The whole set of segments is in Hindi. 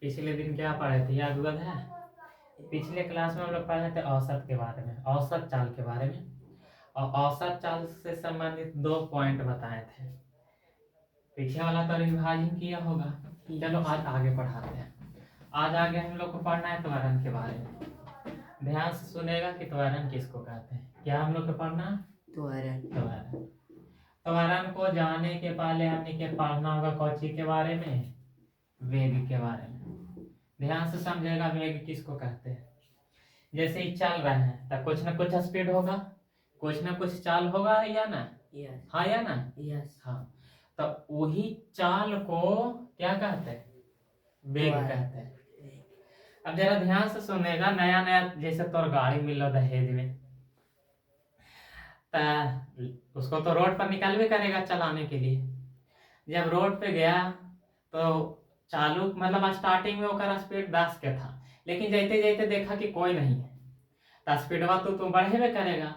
पिछले दिन क्या पढ़े थे याद हुआ है? पिछले क्लास में हम लोग पढ़े थे औसत के बारे में, औसत चाल के बारे में, और औसत चाल से संबंधित 2 पॉइंट बताए थे। पीछे वाला तो रिविजन किया होगा। चलो आज आगे पढ़ाते हैं। आज आगे हम लोग को पढ़ना है त्वरण के बारे में। ध्यान से सुनेगा कि त्वरण किसको कहते हैं। क्या हम लोग को पढ़ना? त्वरण। त्वरण को जानने के पहले हमने के पढ़ना होगा कौची के बारे में? वेग के बारे में। ध्यान से समझेगा वेग किसको कहते हैं। जैसे ही चल रहे हैं तब कुछ ना कुछ स्पीड होगा, कुछ ना कुछ चाल होगा या ना? हाँ या ना? हाँ, तो वही चाल को क्या कहते हैं? वेग कहते हैं। अब जरा ध्यान से सुनेगा। नया नया जैसे तोर गाड़ी मिल रहा दहेज में, उसको तो रोड पर निकालवे करेगा चलाने के लिए। जब रोड पे गया तो चालू मतलब स्टार्टिंग में ओकर स्पीड 10 के था, लेकिन जाते जाते देखा कि कोई नहीं है तो स्पीडवा तो बढ़ेबे करेगा।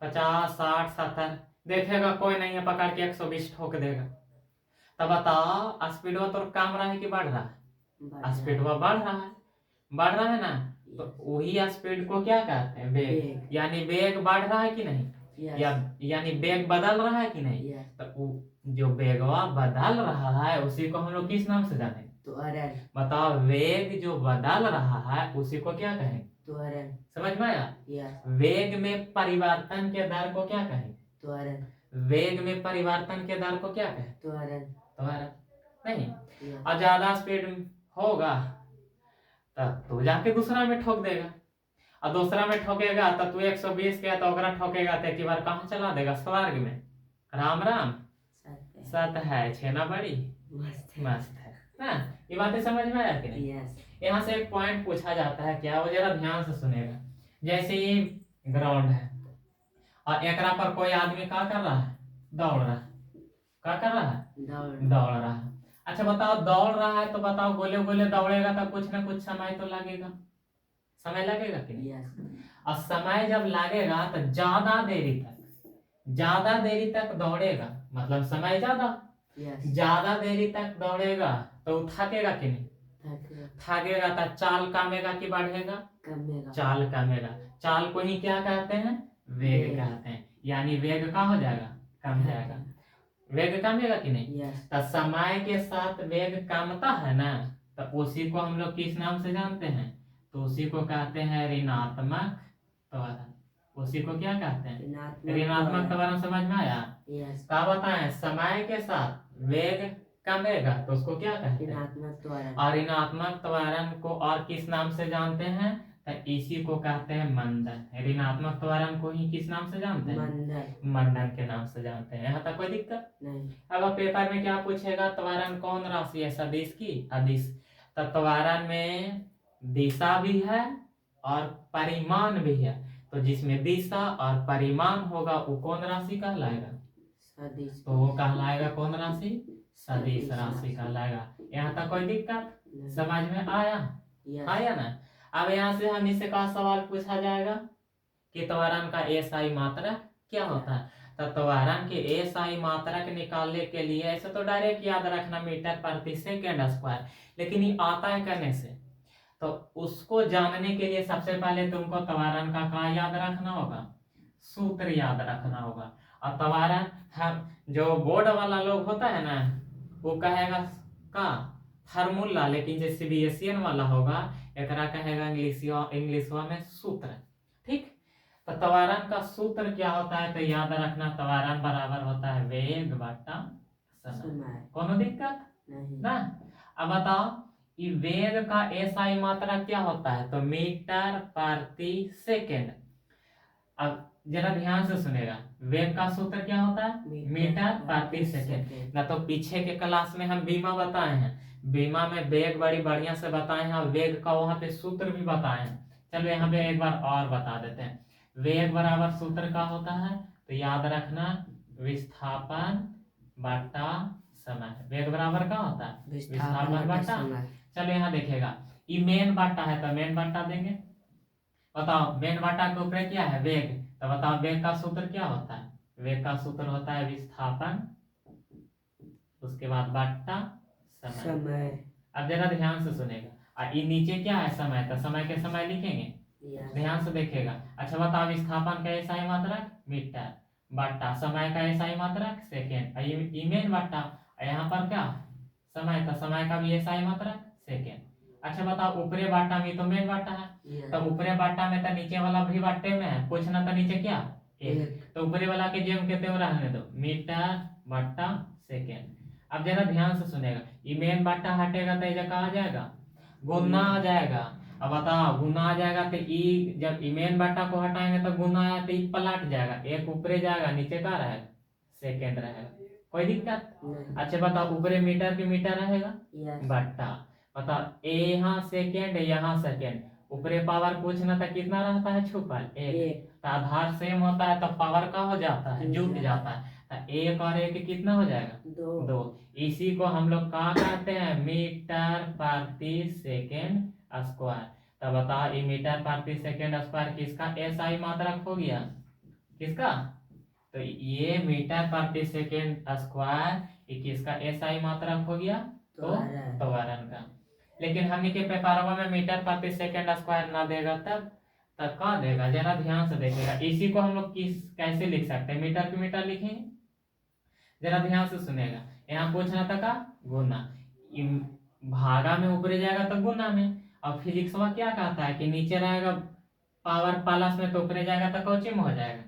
50, 60, 70 देखेगा कोई नहीं है, पकड़ के 120 ठोक देगा। तब बताओ स्पीडवा तो कम रहा है कि बढ़ रहा है? स्पीडवा बढ़ रहा है ना। तो वही स्पीड को क्या कहते हैं? वेग। यानी वेग बढ़ रहा है कि नहीं? यानी वेग बदल रहा है कि नहीं? तो जो वेगवा बदल रहा है उसी को हम लोग किस नाम से जाने? त्वरण। बताओ, वेग जो बदल रहा है उसी को क्या कहें? त्वरण। समझ में आया? वेग में परिवर्तन के दर को क्या कहें? त्वरण। वेग में परिवर्तन के दर को क्या कहें? त्वरण। नहीं, और ज्यादा स्पीड होगा तब तू जाके दूसरा में ठोक देगा, और दूसरा में ठोकेगा तब तू 120 के तो ओकरा ठोकेगा तो एक बार कहाँ चला देगा? स्वर्ग में। राम राम सत है, छेना बड़ी मस्त है ना। ये बातें समझ में आया कि नहीं? यहाँ से एक पॉइंट पूछा जाता है, क्या? वो जरा ध्यान से सुनेगा। जैसे ये ग्राउंड है और एकरा पर कोई आदमी क्या कर रहा है? दौड़ रहा है। क्या कर रहा है? दौड़ रहा है। अच्छा बताओ, दौड़ रहा है तो बताओ गोले गोले दौड़ेगा तो कुछ ना कुछ समय तो लगेगा। समय लगेगा कि नहीं? और समय जब लगेगा तो ज्यादा देरी तक दौड़ेगा, मतलब समय ज्यादा देरी तक दौड़ेगा तो थकेगा कि नहीं? थकेगा तो चाल कमेगा कि बढ़ेगा? चाल कमेगा। चाल को ही क्या कहते हैं? वेग कहते हैं। यानी वेग का हो जाएगा? कम जाएगा। वेग कमेगा कि नहीं? तो समय के साथ वेग कमता है ना, तो उसी को हम लोग किस नाम से जानते हैं? तो उसी को कहते हैं ऋणात्मक त्वरण। उसी को क्या कहते हैं? ऋणात्मक त्वरण। समझ में आया? क्या बताएं? समय के साथ वेग कमेगा तो उसको क्या कहते हैं? ऋणात्मक त्वरण। और ऋणात्मक त्वरण को और किस नाम से जानते हैं? तो इसी को कहते हैं मंदन। ऋणात्मक त्वरण को ही किस नाम से जानते हैं? मंदन के नाम से जानते हैं। यहाँ तक कोई दिक्कत नहीं। अब पेपर में क्या पूछेगा? त्वरण कौन राशि है? सदिश की अदिश। तो त्वरण में दिशा भी है और परिमाण भी है, तो जिसमें दिशा और परिमाण होगा वो कौन राशि कहलाएगा? सदिश। तो वो कहलाएगा कौन राशि? सदिश राशि कहलाएगा। यहाँ तक कोई दिक्कत? समझ में आया? आया ना। अब यहाँ से हम इससे का सवाल पूछा जाएगा कि त्वरण का एसआई मात्रक क्या होता है? तो त्वरण के एसआई मात्रक निकालने के लिए ऐसे तो डायरेक्ट याद रखना मीटर प्रति सेकेंड स्क्वायर, लेकिन ये आता है करने से, तो उसको जानने के लिए सबसे पहले तुमको त्वरण का याद रखना होगा? सूत्र याद रखना होगा। और त्वरण हम जो बोर्ड वाला लोग होता है ना वो कहेगा का फार्मूला, लेकिन जो सीबीएसई वाला होगा एकरा कहेगा इंग्लिशवा में सूत्र। ठीक, तो त्वरण का सूत्र क्या होता है? तो याद रखना, त्वरण बराबर होता है वेग बटा समय। कोनो दिक्कत नहीं ना। अब बताओ, ये वेग का एसआई मात्रा क्या होता है? तो मीटर प्रति सेकेंड। अब जरा ध्यान से सुनेगा, वेग का सूत्र क्या होता है? मीटर प्रति सेकेंड। ना तो पीछे के क्लास में हम बीमा बताए हैं, बीमा में वेग बड़ी बढ़िया से बताए हैं और वेग का वहां पे सूत्र भी बताए हैं। चलो यहाँ पे एक बार और बता देते हैं। वेग बराबर सूत्र का होता है, तो याद रखना विस्थापन बटा समय। वेग बराबर क्या होता है? विस्थापन बटा। चलो यहाँ देखेगा, ये मेन बटा है तो मेन बटा देंगे। बताओ मेन बटा के ऊपर क्या है? वेग। तो बताओ वेग का सूत्र क्या होता है? वेग का सूत्र होता है विस्थापन, उसके बाद बटा समय। अब जरा ध्यान से सुनेगा, और ये नीचे क्या है समय, तो समय के समय लिखेंगे, ध्यान से देखेगा। अच्छा बताओ विस्थापन का ऐसा ही मात्रक मीटर बट्टा समय का ऐसा ही मात्रक सेकेंड, ईमेन बट्टा यहाँ पर क्या समय, तो समय का भी ऐसा ही मात्रक सेकेंड। अच्छा बताओ ऊपरे बाटा में तो मेन बाटा है, तो ऊपरे बाटा में तो नीचे वाला भी बाटे में है, पूछना तो नीचे क्या एक, तो ऊपरे वाला के जेम के त्यों रहने दो, मीटर बट्टा सेकेंड। अब जरा ध्यान से सुनेगा, ये मेन बाटा हटेगा तो ये कहा जाएगा गुना आ जाएगा। अब बताओ गुना आ जाएगा तो ई जब मेन बाटा को हटाएंगे तो गुना आया तो ई पलट जाएगा, एक ऊपरे जाएगा नीचे का रहेगा सेकेंड रहेगा, कोई दिक्कत। अच्छा बताओ ऊपरे मीटर के मीटर रहेगा बट्टा, बताओ यहाँ सेकेंड यहाँ सेकेंड, ऊपरे पावर पूछना था कितना रहता है छुपल एक, तो आधार सेम होता है तो पावर का हो जाता है जुट जाता है, तो एक और एक कितना हो जाएगा दो। इसी को हम लोग कहा कहते हैं मीटर प्रति सेकेंड स्क्वायर। तो बताओ ये मीटर प्रति सेकेंड स्क्वायर किसका एसआई मात्रक हो गया, किसका, तो ये मीटर प्रति सेकेंड स्क्वायर ये किसका एसआई मात्रक हो गया, तो त्वरण का। लेकिन हमने के पेपरवा में मीटर प्रति सेकेंड स्क्वायर ना देगा तब तब का देगा, जरा ध्यान से देखेगा। इसी को हम लोग किस कैसे लिख सकते हैं, मीटर पे मीटर लिखेंगे, जरा ध्यान से सुनेगा। यहाँ पूछना था का गुना, भागा में ऊपर जाएगा तो गुना में, और फिजिक्स में क्या कहता है कि नीचे रहेगा पावर प्लस में तो ऊपर जाएगा तो कौची में हो जाएगा,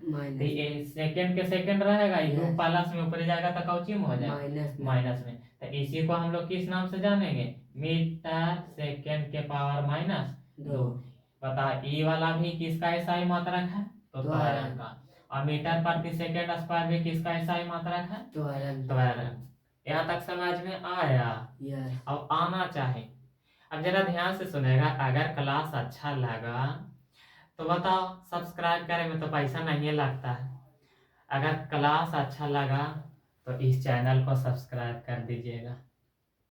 सेकंड के सेकंड रहेगा दो प्लस में ऊपर जाएगा तो कौची में हो जाएगा माइनस में। तो इसी को हम लोग किस नाम से जानेंगे, मीटर सेकंड के पावर माइनस दो। बता ई वाला भी किसका ऐसा ही मात्रक है, तो त्वरण का, और मीटर प्रति सेकंड स्क्वायर भी किसका ऐसा ही मात्रक है, त्वरण। यहाँ तक समझ में आया, अब आना चाहे। अब जरा ध्यान से सुनेगा, अगर क्लास अच्छा लगा तो बताओ, सब्सक्राइब करे में तो पैसा नहीं लगता है, अगर क्लास अच्छा लगा तो इस चैनल को सब्सक्राइब कर दीजिएगा।